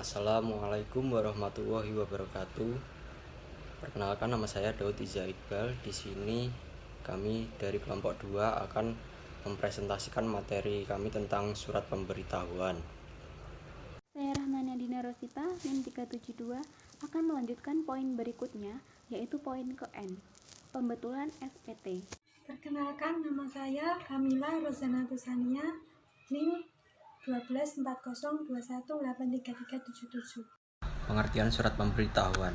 Assalamualaikum warahmatullahi wabarakatuh. Perkenalkan, nama saya Daud Iza Iqbal. Di sini kami dari kelompok 2 akan mempresentasikan materi kami tentang surat pemberitahuan. Saya Rahmana Dina Rosita, NIM 372, akan melanjutkan poin berikutnya, yaitu poin ke-N, pembetulan SPT. Perkenalkan, nama saya Kamila Rozana Tusania, NIM 124021833377. Pengertian surat pemberitahuan.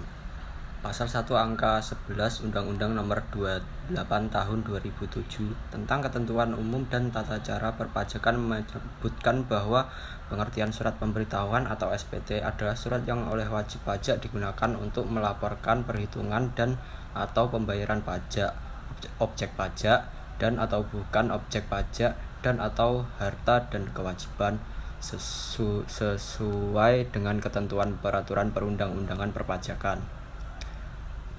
Pasal 1 angka 11 Undang-Undang Nomor 28 Tahun 2007 tentang Ketentuan Umum dan Tata Cara Perpajakan menyebutkan bahwa pengertian surat pemberitahuan atau SPT adalah surat yang oleh wajib pajak digunakan untuk melaporkan perhitungan dan atau pembayaran pajak, objek pajak dan atau bukan objek pajak dan atau harta dan kewajiban sesuai dengan ketentuan peraturan perundang-undangan perpajakan.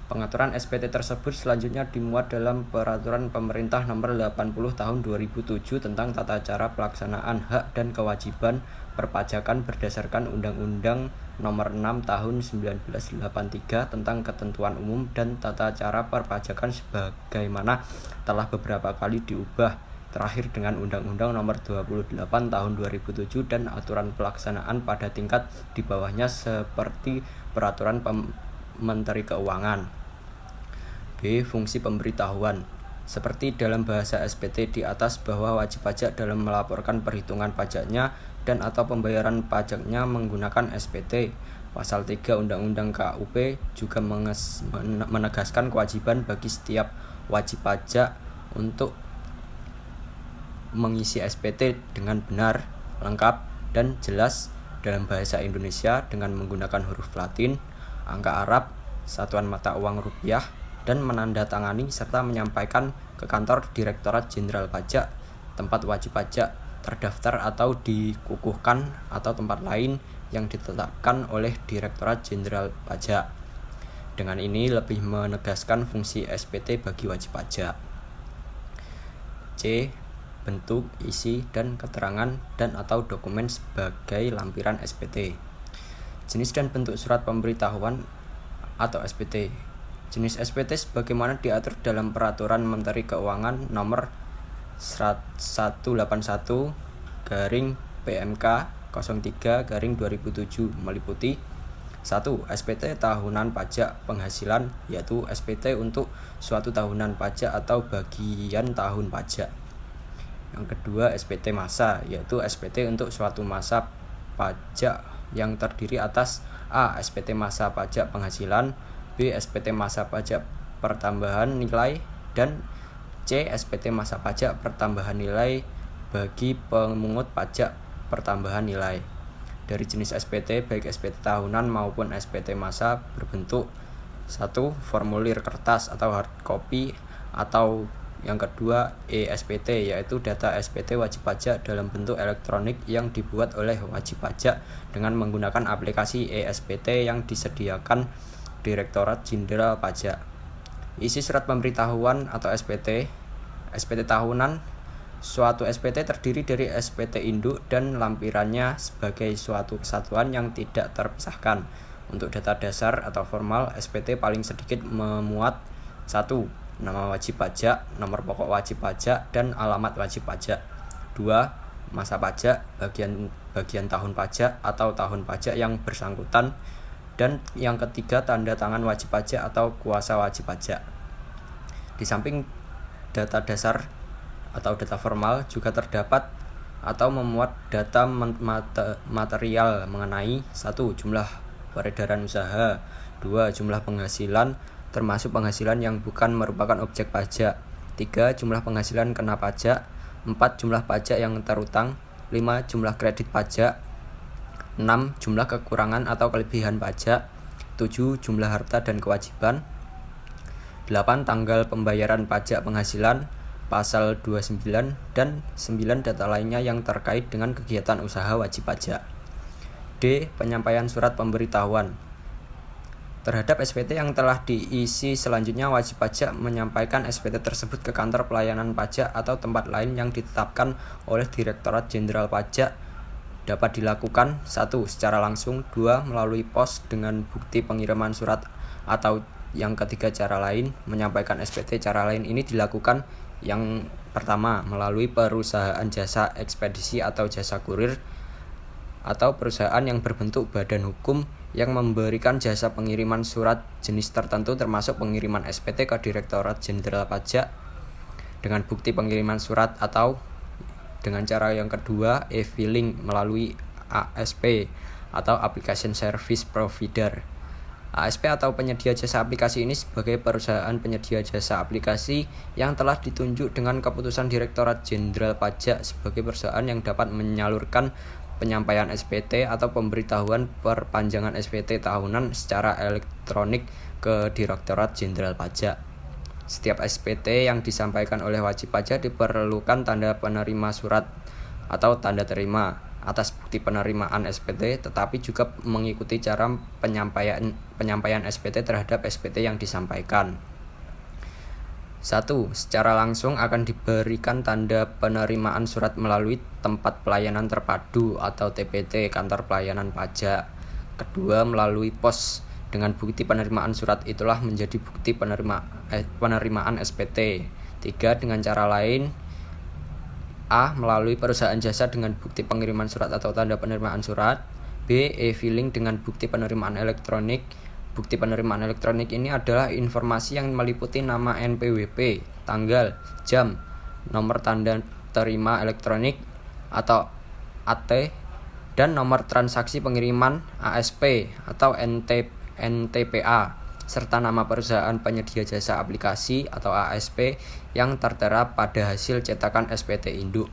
Pengaturan SPT tersebut selanjutnya dimuat dalam Peraturan Pemerintah Nomor 80 Tahun 2007 tentang Tata Cara Pelaksanaan Hak dan Kewajiban Perpajakan berdasarkan Undang-Undang Nomor 6 Tahun 1983 tentang Ketentuan Umum dan Tata Cara Perpajakan sebagaimana telah beberapa kali diubah, terakhir dengan Undang-Undang Nomor 28 Tahun 2007 dan aturan pelaksanaan pada tingkat di bawahnya seperti Peraturan Menteri Keuangan. B. Fungsi pemberitahuan. Seperti dalam bahasa SPT di atas bahwa wajib pajak dalam melaporkan perhitungan pajaknya dan atau pembayaran pajaknya menggunakan SPT. Pasal 3 Undang-Undang KUP juga menegaskan kewajiban bagi setiap wajib pajak untuk mengisi SPT dengan benar, lengkap, dan jelas dalam bahasa Indonesia dengan menggunakan huruf Latin, angka Arab, satuan mata uang rupiah, dan menandatangani serta menyampaikan ke kantor Direktorat Jenderal Pajak, tempat wajib pajak terdaftar atau dikukuhkan atau tempat lain yang ditetapkan oleh Direktorat Jenderal Pajak. Dengan ini lebih menegaskan fungsi SPT bagi wajib pajak. C. Bentuk, isi, dan keterangan dan atau dokumen sebagai lampiran SPT. Jenis dan bentuk surat pemberitahuan atau SPT. Jenis SPT sebagaimana diatur dalam Peraturan Menteri Keuangan Nomor 181/PMK 03/2007 meliputi 1. SPT tahunan pajak penghasilan, yaitu SPT untuk suatu tahunan pajak atau bagian tahun pajak. Yang kedua, SPT masa, yaitu SPT untuk suatu masa pajak yang terdiri atas A. SPT masa pajak penghasilan, B. SPT masa pajak pertambahan nilai, dan C. SPT masa pajak pertambahan nilai bagi pemungut pajak pertambahan nilai. Dari jenis SPT, baik SPT tahunan maupun SPT masa berbentuk 1. Formulir kertas atau hard copy, atau yang kedua e-SPT, yaitu data SPT wajib pajak dalam bentuk elektronik yang dibuat oleh wajib pajak dengan menggunakan aplikasi e-SPT yang disediakan Direktorat Jenderal Pajak. Isi surat pemberitahuan atau SPT. SPT tahunan. Suatu SPT terdiri dari SPT induk dan lampirannya sebagai suatu kesatuan yang tidak terpisahkan. Untuk data dasar atau formal, SPT paling sedikit memuat 1. Nama wajib pajak, nomor pokok wajib pajak, dan alamat wajib pajak. 2. Masa pajak, bagian tahun pajak atau tahun pajak yang bersangkutan. Dan yang ketiga, tanda tangan wajib pajak atau kuasa wajib pajak. Di samping data dasar atau data formal juga terdapat atau memuat data material mengenai 1. Jumlah peredaran usaha, 2. Jumlah penghasilan termasuk penghasilan yang bukan merupakan objek pajak, 3. Jumlah penghasilan kena pajak, 4. Jumlah pajak yang terutang, 5. Jumlah kredit pajak, 6. Jumlah kekurangan atau kelebihan pajak, 7. Jumlah harta dan kewajiban, 8. Tanggal pembayaran pajak penghasilan, pasal 29, dan 9. Data lainnya yang terkait dengan kegiatan usaha wajib pajak. D. Penyampaian surat pemberitahuan. Terhadap SPT yang telah diisi selanjutnya, wajib pajak menyampaikan SPT tersebut ke kantor pelayanan pajak atau tempat lain yang ditetapkan oleh Direktorat Jenderal Pajak dapat dilakukan 1. Secara langsung, 2. Melalui pos dengan bukti pengiriman surat, atau yang ketiga cara lain menyampaikan SPT. Cara lain ini dilakukan yang pertama melalui perusahaan jasa ekspedisi atau jasa kurir, atau perusahaan yang berbentuk badan hukum yang memberikan jasa pengiriman surat jenis tertentu termasuk pengiriman SPT ke Direktorat Jenderal Pajak dengan bukti pengiriman surat, atau dengan cara yang kedua e-filing melalui ASP atau Application Service Provider. ASP atau penyedia jasa aplikasi ini sebagai perusahaan penyedia jasa aplikasi yang telah ditunjuk dengan keputusan Direktorat Jenderal Pajak sebagai perusahaan yang dapat menyalurkan penyampaian SPT atau pemberitahuan perpanjangan SPT tahunan secara elektronik ke Direktorat Jenderal Pajak. Setiap SPT yang disampaikan oleh wajib pajak diperlukan tanda penerima surat atau tanda terima atas bukti penerimaan SPT, tetapi juga mengikuti cara penyampaian SPT terhadap SPT yang disampaikan. 1. Secara langsung akan diberikan tanda penerimaan surat melalui tempat pelayanan terpadu atau TPT kantor pelayanan pajak. Kedua, melalui pos dengan bukti penerimaan surat itulah menjadi bukti penerimaan SPT. 3. Dengan cara lain, A. Melalui perusahaan jasa dengan bukti pengiriman surat atau tanda penerimaan surat. B. E-filing dengan bukti penerimaan elektronik. Bukti penerimaan elektronik ini adalah informasi yang meliputi nama NPWP, tanggal, jam, nomor tanda terima elektronik atau AT, dan nomor transaksi pengiriman ASP atau NTPA, serta nama perusahaan penyedia jasa aplikasi atau ASP yang tertera pada hasil cetakan SPT induk.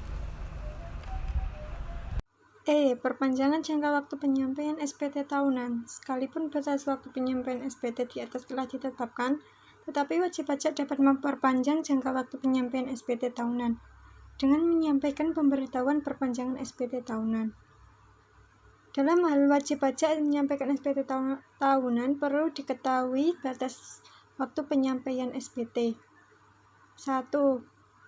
Perpanjangan jangka waktu penyampaian SPT tahunan. Sekalipun batas waktu penyampaian SPT di atas telah ditetapkan, tetapi wajib pajak dapat memperpanjang jangka waktu penyampaian SPT tahunan dengan menyampaikan pemberitahuan perpanjangan SPT tahunan. Dalam hal wajib pajak menyampaikan SPT tahunan, perlu diketahui batas waktu penyampaian SPT. 1.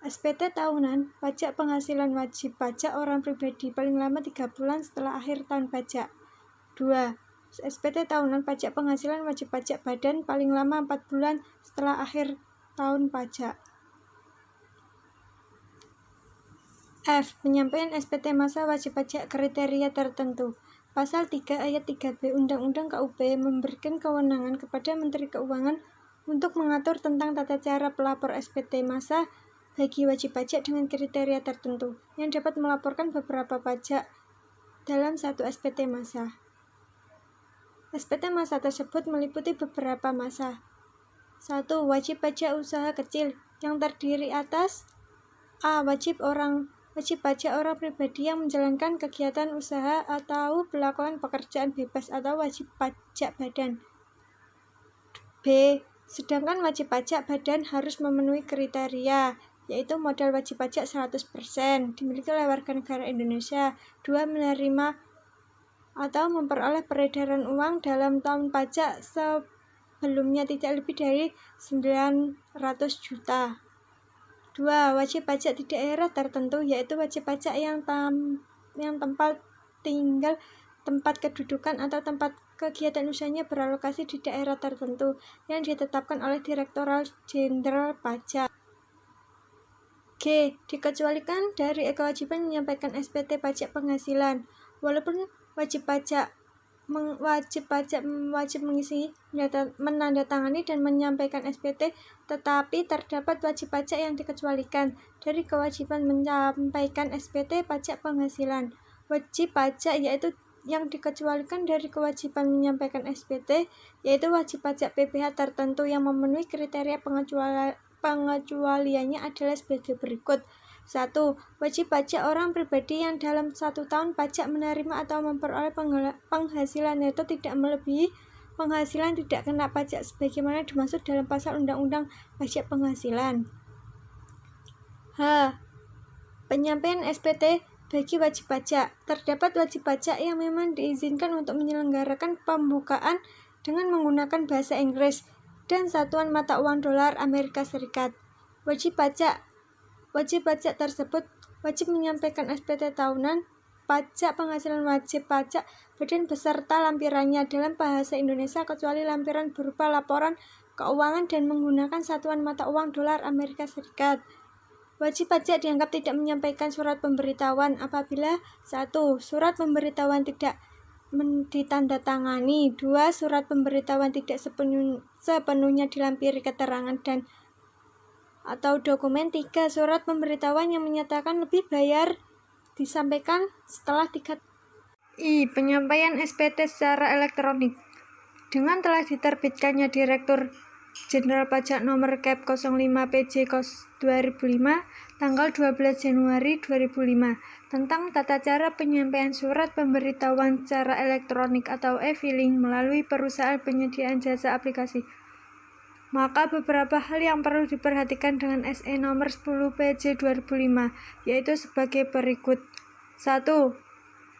SPT tahunan, pajak penghasilan wajib pajak orang pribadi paling lama 3 bulan setelah akhir tahun pajak. 2. SPT tahunan pajak penghasilan wajib pajak badan paling lama 4 bulan setelah akhir tahun pajak. F. Penyampaian SPT masa wajib pajak kriteria tertentu. Pasal 3 ayat 3B Undang-Undang KUP memberikan kewenangan kepada Menteri Keuangan untuk mengatur tentang tata cara pelapor SPT masa bagi wajib pajak dengan kriteria tertentu yang dapat melaporkan beberapa pajak dalam satu SPT masa. SPT masa tersebut meliputi beberapa masa. 1. Wajib pajak usaha kecil yang terdiri atas A. Wajib pajak orang pribadi yang menjalankan kegiatan usaha atau melakukan pekerjaan bebas atau wajib pajak badan. B. Sedangkan wajib pajak badan harus memenuhi kriteria, yaitu modal wajib pajak 100%, dimiliki oleh warga negara Indonesia. 2. Menerima atau memperoleh peredaran uang dalam tahun pajak sebelumnya tidak lebih dari 900 juta. 2. Wajib pajak di daerah tertentu, yaitu wajib pajak yang tempat tinggal, tempat kedudukan, atau tempat kegiatan usahanya beralokasi di daerah tertentu yang ditetapkan oleh Direktorat Jenderal Pajak. G. Dikecualikan dari kewajiban menyampaikan SPT pajak penghasilan. Walaupun wajib pajak mengisi, menandatangani dan menyampaikan SPT, tetapi terdapat wajib pajak yang dikecualikan dari kewajiban menyampaikan SPT pajak penghasilan. Wajib pajak yaitu yang dikecualikan dari kewajiban menyampaikan SPT, yaitu wajib pajak PPh tertentu yang memenuhi kriteria pengecualiannya adalah sebagai berikut. 1. Wajib pajak orang pribadi yang dalam 1 tahun pajak menerima atau memperoleh penghasilan neto tidak melebihi penghasilan tidak kena pajak sebagaimana dimaksud dalam pasal Undang-Undang Pajak Penghasilan. H. Penyampaian SPT bagi wajib pajak. Terdapat wajib pajak yang memang diizinkan untuk menyelenggarakan pembukaan dengan menggunakan bahasa Inggris dan satuan mata uang dolar Amerika Serikat. Wajib pajak tersebut wajib menyampaikan SPT tahunan pajak penghasilan wajib pajak badan beserta lampirannya dalam bahasa Indonesia kecuali lampiran berupa laporan keuangan dan menggunakan satuan mata uang dolar Amerika Serikat. Wajib pajak dianggap tidak menyampaikan surat pemberitahuan apabila 1. Surat pemberitahuan tidak ditandatangani. 2. Surat pemberitahuan tidak sepenuhnya dilampiri keterangan dan atau dokumen. 3. Surat pemberitahuan yang menyatakan lebih bayar disampaikan setelah 3. Penyampaian SPT secara elektronik. Dengan telah diterbitkannya Direktur Jenderal Pajak Nomor Kep 05 PJ 2005 tanggal 12 Januari 2005 tentang tata cara penyampaian surat pemberitahuan secara elektronik atau e-filing melalui perusahaan penyediaan jasa aplikasi, maka beberapa hal yang perlu diperhatikan dengan SE nomor 10 PJ 2005 yaitu sebagai berikut. 1.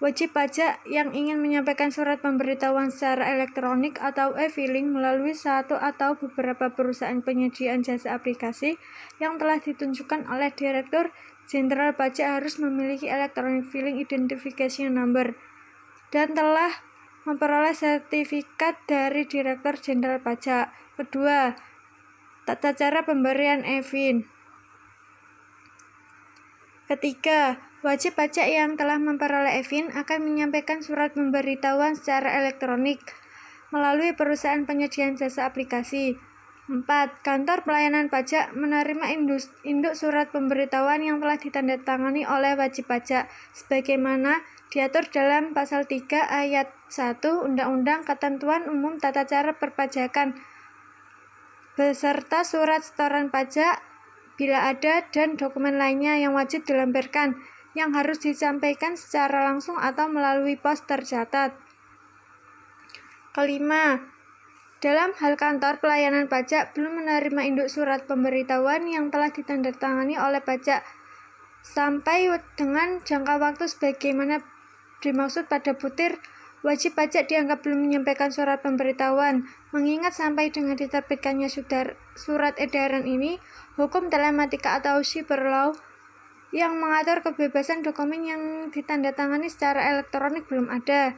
Wajib pajak yang ingin menyampaikan surat pemberitahuan secara elektronik atau e-filing melalui satu atau beberapa perusahaan penyediaan jasa aplikasi yang telah ditunjukkan oleh Direktur Jenderal Pajak harus memiliki Electronic Filing Identification Number dan telah memperoleh sertifikat dari Direktur Jenderal Pajak. Kedua, tata cara pemberian e-fin. Ketiga, wajib pajak yang telah memperoleh e-fin akan menyampaikan surat pemberitahuan secara elektronik melalui perusahaan penyediaan jasa aplikasi. 4. Kantor pelayanan pajak menerima induk surat pemberitahuan yang telah ditandatangani oleh wajib pajak sebagaimana diatur dalam Pasal 3 Ayat 1 Undang-Undang Ketentuan Umum Tata Cara Perpajakan beserta surat setoran pajak bila ada dan dokumen lainnya yang wajib dilampirkan yang harus disampaikan secara langsung atau melalui pos tercatat. Kelima, dalam hal kantor pelayanan pajak belum menerima induk surat pemberitahuan yang telah ditandatangani oleh pajak sampai dengan jangka waktu sebagaimana dimaksud pada butir, wajib pajak dianggap belum menyampaikan surat pemberitahuan. Mengingat sampai dengan diterbitkannya surat edaran ini, hukum telematika atau cyber law yang mengatur kebebasan dokumen yang ditandatangani secara elektronik belum ada.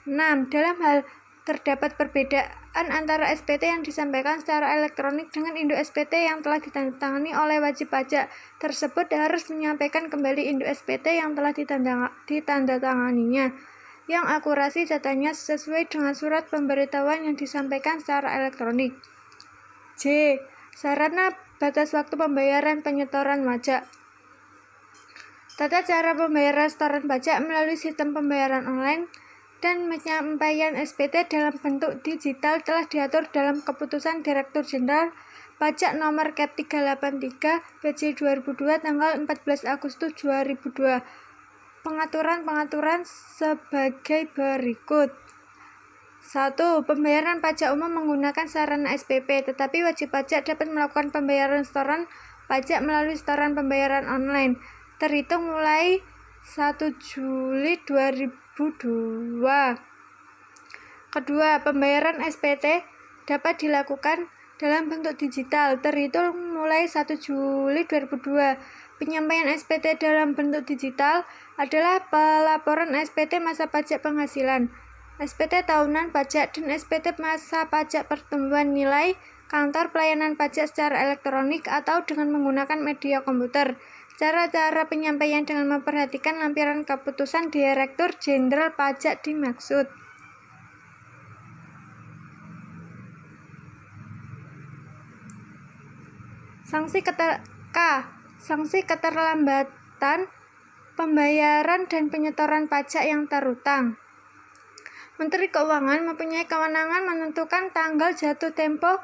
6. Dalam hal terdapat perbedaan antara SPT yang disampaikan secara elektronik dengan induk SPT yang telah ditandatangani oleh wajib pajak tersebut harus menyampaikan kembali induk SPT yang telah ditandatanganinya yang akurasi datanya sesuai dengan surat pemberitahuan yang disampaikan secara elektronik. J. Sarana batas waktu pembayaran penyetoran pajak. Tata cara pembayaran setoran pajak melalui sistem pembayaran online dan penyampaian SPT dalam bentuk digital telah diatur dalam Keputusan Direktur Jenderal Pajak Nomor Kep 383 PJ 2002 tanggal 14 Agustus 2002. Pengaturan-pengaturan sebagai berikut. 1. Pembayaran pajak umum menggunakan sarana SPP, tetapi wajib pajak dapat melakukan pembayaran setoran pajak melalui setoran pembayaran online terhitung mulai 1 Juli 2002. Kedua, pembayaran SPT dapat dilakukan dalam bentuk digital terhitung mulai 1 Juli 2002. Penyampaian SPT dalam bentuk digital adalah pelaporan SPT masa pajak penghasilan, SPT tahunan pajak, dan SPT masa pajak pertumbuhan nilai kantor pelayanan pajak secara elektronik atau dengan menggunakan media komputer. Cara-cara penyampaian dengan memperhatikan lampiran keputusan Direktur Jenderal Pajak dimaksud. Sanksi keterlambatan pembayaran dan penyetoran pajak yang terutang. Menteri Keuangan mempunyai kewenangan menentukan tanggal jatuh tempo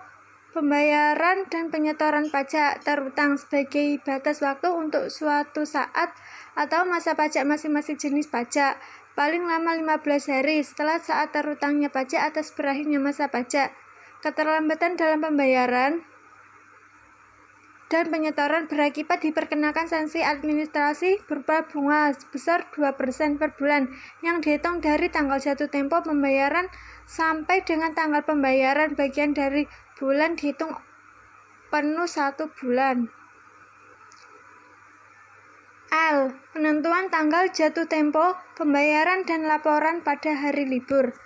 pembayaran dan penyetoran pajak terutang sebagai batas waktu untuk suatu saat atau masa pajak masing-masing jenis pajak, paling lama 15 hari setelah saat terutangnya pajak atas berakhirnya masa pajak. Keterlambatan dalam pembayaran dan penyetoran berakibat diperkenakan sanksi administrasi berupa bunga sebesar 2% per bulan yang dihitung dari tanggal jatuh tempo pembayaran sampai dengan tanggal pembayaran bagian dari bulan dihitung penuh 1 bulan. L. Penentuan tanggal jatuh tempo pembayaran dan laporan pada hari libur.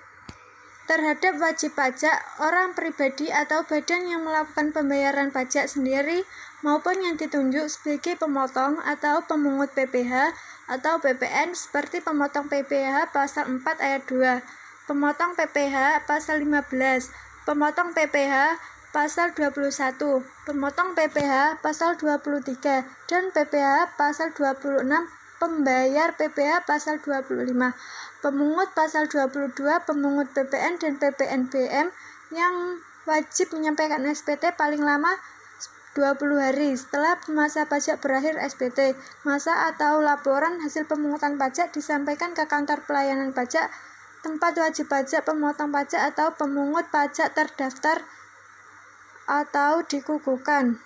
Terhadap wajib pajak, orang pribadi atau badan yang melakukan pembayaran pajak sendiri maupun yang ditunjuk sebagai pemotong atau pemungut PPh atau PPN seperti pemotong PPh pasal 4 ayat 2, pemotong PPh pasal 15, pemotong PPh pasal 21, pemotong PPh pasal 23, dan PPh pasal 26, pembayar PPh pasal 25, pemungut pasal 22, pemungut PPN dan PPNBM yang wajib menyampaikan SPT paling lama 20 hari setelah masa pajak berakhir. SPT masa atau laporan hasil pemungutan pajak disampaikan ke kantor pelayanan pajak tempat wajib pajak, pemotong pajak atau pemungut pajak terdaftar atau dikukuhkan.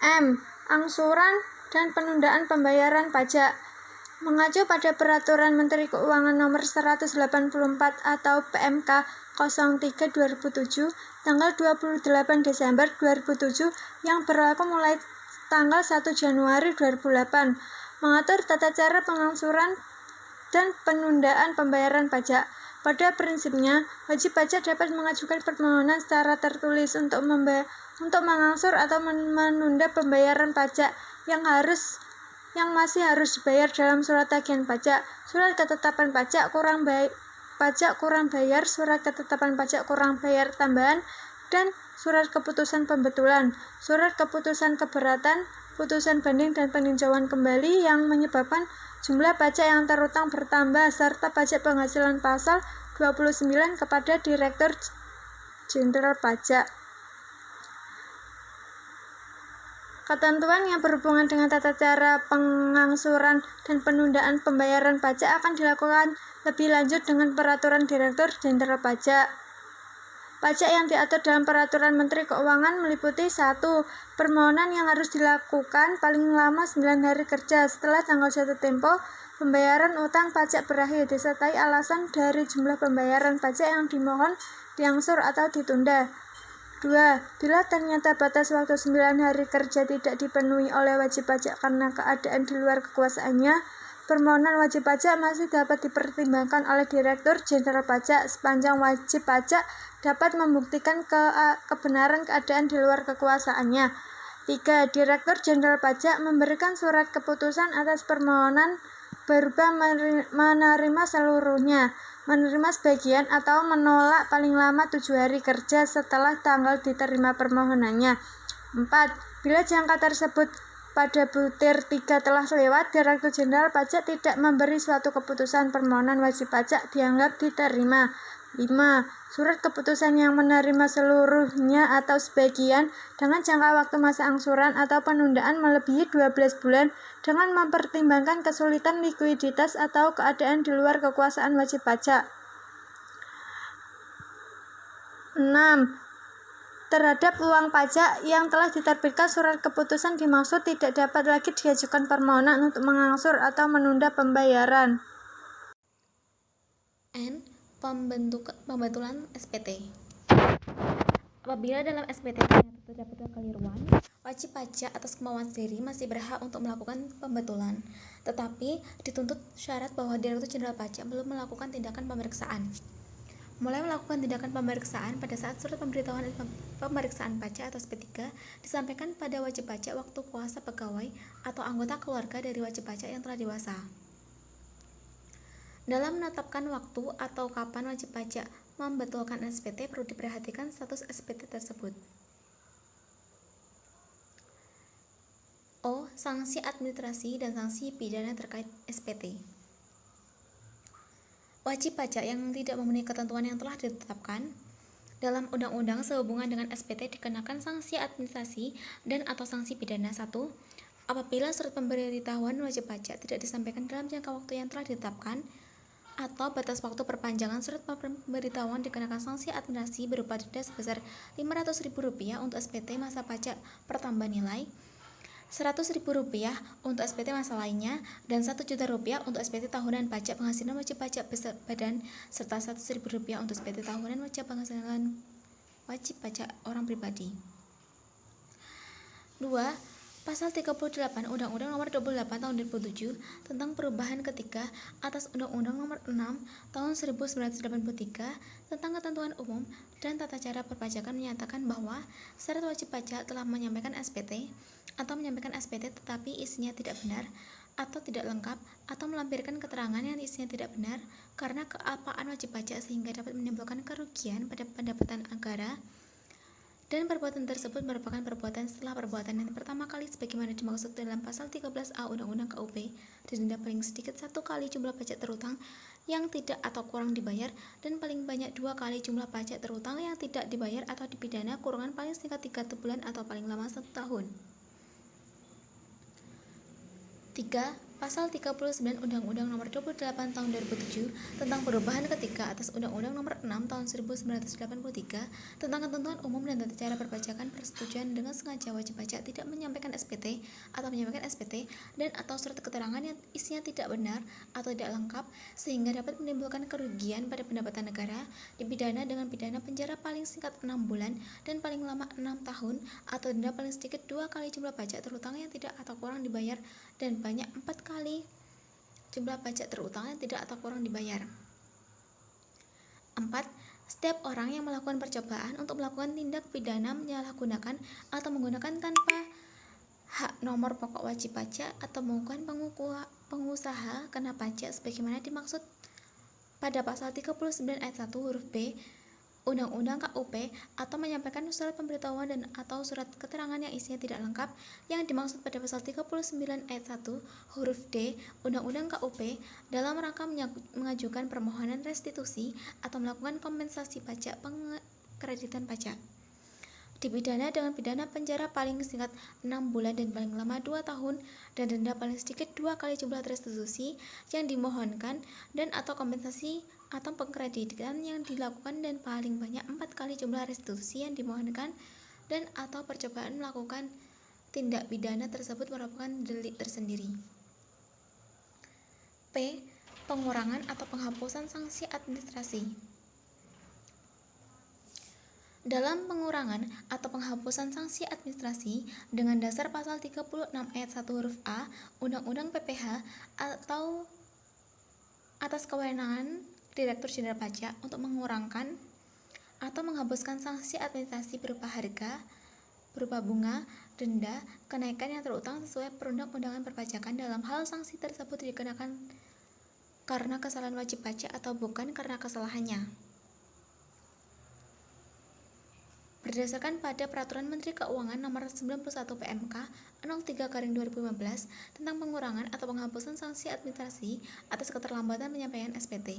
M. Angsuran dan penundaan pembayaran pajak. Mengacu pada Peraturan Menteri Keuangan Nomor 184 atau PMK 03/2007 tanggal 28 Desember 2007 yang berlaku mulai tanggal 1 Januari 2008, mengatur tata cara pengangsuran dan penundaan pembayaran pajak. Pada prinsipnya, wajib pajak dapat mengajukan permohonan secara tertulis untuk mengangsur atau menunda pembayaran pajak yang masih harus dibayar dalam surat tagihan pajak, surat ketetapan pajak kurang bayar, surat ketetapan pajak kurang bayar tambahan, dan surat keputusan pembetulan, surat keputusan keberatan, putusan banding dan peninjauan kembali yang menyebabkan jumlah pajak yang terutang bertambah, serta pajak penghasilan pasal 29 kepada Direktur Jenderal Pajak. Ketentuan yang berhubungan dengan tata cara pengangsuran dan penundaan pembayaran pajak akan dilakukan lebih lanjut dengan Peraturan Direktur Jenderal Pajak. Pajak yang diatur dalam Peraturan Menteri Keuangan meliputi 1. Permohonan yang harus dilakukan paling lama 9 hari kerja setelah tanggal jatuh tempo pembayaran utang pajak berakhir, disertai alasan dari jumlah pembayaran pajak yang dimohon diangsur atau ditunda. 2. Bila ternyata batas waktu 9 hari kerja tidak dipenuhi oleh wajib pajak karena keadaan di luar kekuasaannya, permohonan wajib pajak masih dapat dipertimbangkan oleh Direktur Jenderal Pajak sepanjang wajib pajak dapat membuktikan kebenaran keadaan di luar kekuasaannya. 3. Direktur Jenderal Pajak memberikan surat keputusan atas permohonan berupa menerima seluruhnya, menerima sebagian, atau menolak paling lama 7 hari kerja setelah tanggal diterima permohonannya. 4. Bila jangka tersebut pada butir 3 telah lewat, Direktur Jenderal Pajak tidak memberi suatu keputusan, permohonan wajib pajak dianggap diterima. 5. Surat keputusan yang menerima seluruhnya atau sebagian dengan jangka waktu masa angsuran atau penundaan melebihi 12 bulan dengan mempertimbangkan kesulitan likuiditas atau keadaan di luar kekuasaan wajib pajak. 6. Terhadap uang pajak yang telah diterbitkan surat keputusan dimaksud tidak dapat lagi diajukan permohonan untuk mengangsur atau menunda pembayaran. N. Pembetulan SPT. Apabila dalam SPT terdapat kekeliruan, wajib pajak atas kemauan sendiri masih berhak untuk melakukan pembetulan, tetapi dituntut syarat bahwa Direktur Jenderal Pajak belum melakukan tindakan pemeriksaan. Mulai melakukan tindakan pemeriksaan pada saat surat pemberitahuan pemeriksaan pajak atau SP3 disampaikan pada wajib pajak waktu kuasa pegawai atau anggota keluarga dari wajib pajak yang telah dewasa. Dalam menetapkan waktu atau kapan wajib pajak membetulkan SPT, perlu diperhatikan status SPT tersebut. O. Sanksi administrasi dan sanksi pidana terkait SPT. Wajib pajak yang tidak memenuhi ketentuan yang telah ditetapkan dalam undang-undang sehubungan dengan SPT dikenakan sanksi administrasi dan atau sanksi pidana. 1. Apabila surat pemberitahuan wajib pajak tidak disampaikan dalam jangka waktu yang telah ditetapkan atau batas waktu perpanjangan surat pemberitahuan, dikenakan sanksi administrasi berupa denda sebesar Rp500.000 untuk SPT masa pajak pertambahan nilai, Rp100.000 untuk SPT masa lainnya, dan Rp1.000.000 untuk SPT tahunan pajak penghasilan wajib pajak badan, serta Rp100.000 untuk SPT tahunan wajib penghasilan wajib pajak orang pribadi. 2. Pasal 38 Undang-Undang Nomor 28 Tahun 2007 tentang perubahan ketiga atas Undang-Undang Nomor 6 Tahun 1983 tentang ketentuan umum dan tata cara perpajakan menyatakan bahwa syarat wajib pajak telah menyampaikan SPT atau menyampaikan SPT tetapi isinya tidak benar atau tidak lengkap atau melampirkan keterangan yang isinya tidak benar karena kealpaan wajib pajak sehingga dapat menimbulkan kerugian pada pendapatan negara, dan perbuatan tersebut merupakan perbuatan setelah perbuatan yang pertama kali sebagaimana dimaksud dalam pasal 13A Undang-Undang KUP, didenda paling sedikit 1 kali jumlah pajak terutang yang tidak atau kurang dibayar dan paling banyak 2 kali jumlah pajak terutang yang tidak dibayar atau dipidana kurungan paling singkat 3 bulan atau paling lama 1 tahun. 3. Pasal 39 Undang-Undang Nomor 28 Tahun 2007 tentang perubahan ketiga atas Undang-Undang Nomor 6 Tahun 1983 tentang ketentuan umum dan tata cara perpajakan persetujuan dengan sengaja wajib pajak tidak menyampaikan SPT atau menyampaikan SPT dan atau surat keterangan yang isinya tidak benar atau tidak lengkap sehingga dapat menimbulkan kerugian pada pendapatan negara, dipidana dengan pidana penjara paling singkat 6 bulan dan paling lama 6 tahun atau denda paling sedikit 2 kali jumlah pajak terutang yang tidak atau kurang dibayar dan banyak 4 kali jumlah pajak terutang yang tidak atau kurang dibayar. 4. Setiap orang yang melakukan percobaan untuk melakukan tindak pidana menyalahgunakan atau menggunakan tanpa hak nomor pokok wajib pajak atau melakukan pengusaha kena pajak sebagaimana dimaksud pada pasal 39 ayat 1 huruf B Undang-Undang KUP atau menyampaikan surat pemberitahuan dan atau surat keterangan yang isinya tidak lengkap yang dimaksud pada pasal 39 ayat 1 huruf D Undang-Undang KUP dalam rangka mengajukan permohonan restitusi atau melakukan kompensasi pajak pengkreditan pajak, dipidana dengan pidana penjara paling singkat 6 bulan dan paling lama 2 tahun dan denda paling sedikit 2 kali jumlah restitusi yang dimohonkan dan atau kompensasi atau pengkreditan yang dilakukan dan paling banyak 4 kali jumlah restitusi yang dimohonkan dan atau percobaan melakukan tindak pidana tersebut merupakan delik tersendiri. P. Pengurangan atau penghapusan sanksi administrasi. Dalam pengurangan atau penghapusan sanksi administrasi dengan dasar pasal 36 ayat 1 huruf A Undang-Undang PPH atau atas kewenangan Direktur Jenderal Pajak untuk mengurangkan atau menghapuskan sanksi administrasi berupa harga, berupa bunga, denda, kenaikan yang terutang sesuai perundang-undangan perpajakan dalam hal sanksi tersebut dikenakan karena kesalahan wajib pajak atau bukan karena kesalahannya. Berdasarkan pada Peraturan Menteri Keuangan Nomor 91 PMK 03/2015 tentang pengurangan atau penghapusan sanksi administrasi atas keterlambatan penyampaian SPT.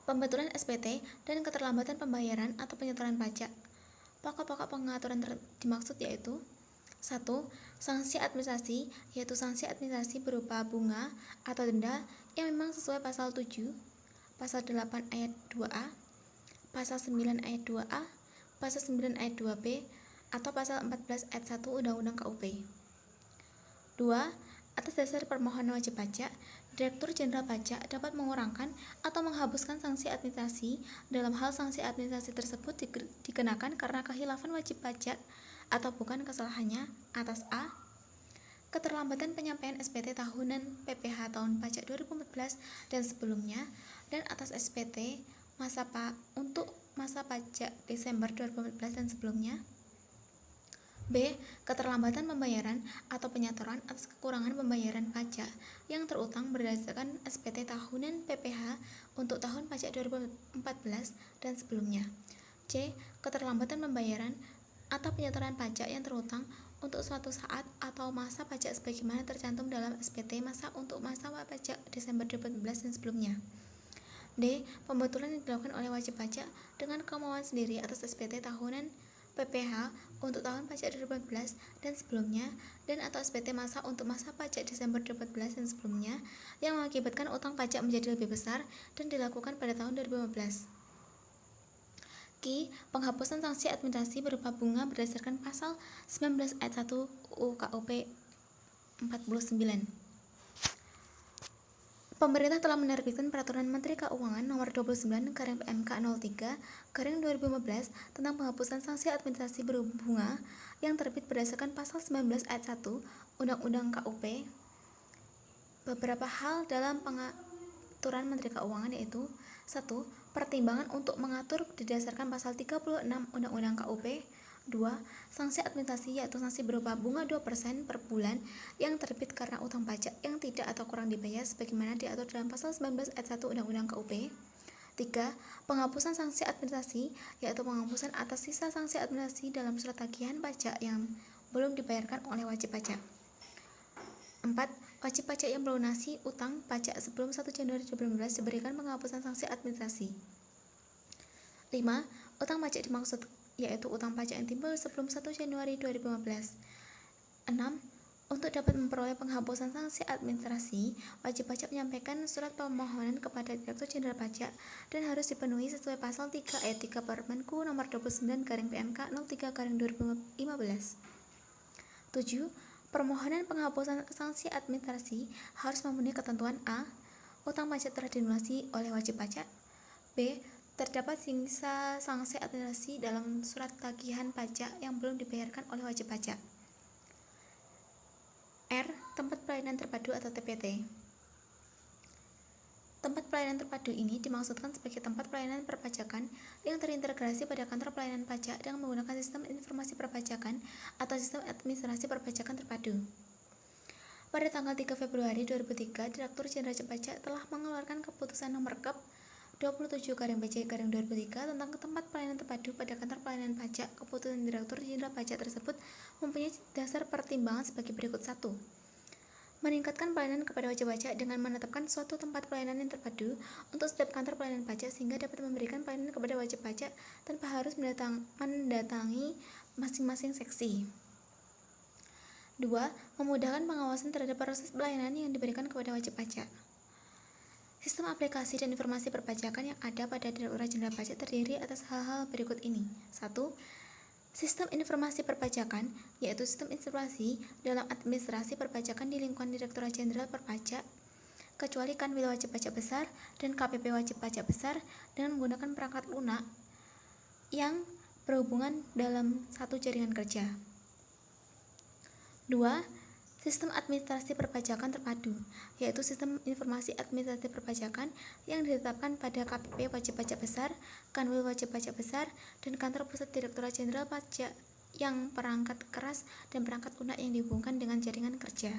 Pembetulan SPT dan keterlambatan pembayaran atau penyetoran pajak. Pokok-pokok pengaturan dimaksud yaitu 1. Sanksi administrasi, yaitu sanksi administrasi berupa bunga atau denda yang memang sesuai pasal 7, pasal 8 ayat 2A, pasal 9 ayat 2A, pasal 9 ayat 2B, atau pasal 14 ayat 1 Undang-Undang KUP. 2. Atas dasar permohonan wajib pajak, Direktur Jenderal Pajak dapat mengurangkan atau menghapuskan sanksi administrasi dalam hal sanksi administrasi tersebut dikenakan karena khilafan wajib pajak atau bukan kesalahannya atas A. Keterlambatan penyampaian SPT tahunan PPh tahun pajak 2014 dan sebelumnya dan atas SPT untuk masa pajak Desember 2014 dan sebelumnya. B. Keterlambatan pembayaran atau penyetoran atas kekurangan pembayaran pajak yang terutang berdasarkan SPT tahunan PPh untuk tahun pajak 2014 dan sebelumnya. C. Keterlambatan pembayaran atau penyetoran pajak yang terutang untuk suatu saat atau masa pajak sebagaimana tercantum dalam SPT masa untuk masa pajak Desember 2014 dan sebelumnya. D. Pembetulan yang dilakukan oleh wajib pajak dengan kemauan sendiri atas SPT tahunan PPh untuk tahun pajak 2014 dan sebelumnya dan atau SPT masa untuk masa pajak Desember 2014 dan sebelumnya yang mengakibatkan utang pajak menjadi lebih besar dan dilakukan pada tahun 2015. Q. Penghapusan sanksi administrasi berupa bunga berdasarkan pasal 19 ayat 1 UU KUP 49. Pemerintah telah menerbitkan Peraturan Menteri Keuangan Nomor 29/PMK 03/2015 tentang penghapusan sanksi administrasi berbunga yang terbit berdasarkan Pasal 19 Ayat 1 Undang-Undang KUP. Beberapa hal dalam Peraturan Menteri Keuangan yaitu: 1. Pertimbangan untuk mengatur didasarkan Pasal 36 Undang-Undang KUP. 2. Sanksi administrasi yaitu sanksi berupa bunga 2% per bulan yang terbit karena utang pajak yang tidak atau kurang dibayar sebagaimana diatur dalam Pasal 19 Ayat 1 Undang-Undang KUP. 3. Penghapusan sanksi administrasi yaitu penghapusan atas sisa sanksi administrasi dalam surat tagihan pajak yang belum dibayarkan oleh wajib pajak. 4. Wajib pajak yang melunasi utang pajak sebelum 1 Januari 2015 diberikan penghapusan sanksi administrasi. 5. Utang pajak dimaksud yaitu utang pajak yang timbul sebelum 1 Januari 2015. 6. Untuk dapat memperoleh penghapusan sanksi administrasi, wajib pajak menyampaikan surat permohonan kepada Direktur Jenderal Pajak dan harus dipenuhi sesuai Pasal 3 Ayat 3 Permenku Nomor 29/PMK 03/2015. 7. Permohonan penghapusan sanksi administrasi harus memenuhi ketentuan A. Utang pajak telah dilunasi oleh wajib pajak. B. Terdapat sisa sanksi administrasi dalam surat tagihan pajak yang belum dibayarkan oleh wajib pajak. R. Tempat pelayanan terpadu atau TPT. Tempat pelayanan terpadu ini dimaksudkan sebagai tempat pelayanan perpajakan yang terintegrasi pada kantor pelayanan pajak dengan menggunakan sistem informasi perpajakan atau sistem administrasi perpajakan terpadu. Pada tanggal 3 Februari 2003, Direktur Jenderal Pajak telah mengeluarkan keputusan nomor Kep 27/BC/2003 tentang tempat pelayanan terpadu pada kantor pelayanan pajak. Keputusan Direktur Jenderal Pajak tersebut mempunyai dasar pertimbangan sebagai berikut. 1. Meningkatkan pelayanan kepada wajib pajak dengan menetapkan suatu tempat pelayanan yang terpadu untuk setiap kantor pelayanan pajak sehingga dapat memberikan pelayanan kepada wajib pajak tanpa harus mendatangi masing-masing seksi. 2. Memudahkan pengawasan terhadap proses pelayanan yang diberikan kepada wajib pajak. Sistem aplikasi dan informasi perpajakan yang ada pada Direktorat Jenderal Pajak terdiri atas hal-hal berikut ini. 1. Sistem informasi perpajakan, yaitu sistem informasi dalam administrasi perpajakan di lingkungan Direktorat Jenderal Perpajak, kecuali Kanwil Wajib Pajak Besar dan KPP Wajib Pajak Besar dengan menggunakan perangkat lunak yang berhubungan dalam satu jaringan kerja. 2. Sistem administrasi perpajakan terpadu, yaitu sistem informasi administrasi perpajakan yang ditetapkan pada KPP Wajib Pajak Besar, Kanwil Wajib Pajak Besar, dan Kantor Pusat Direktorat Jenderal Pajak yang perangkat keras dan perangkat lunak yang dihubungkan dengan jaringan kerja.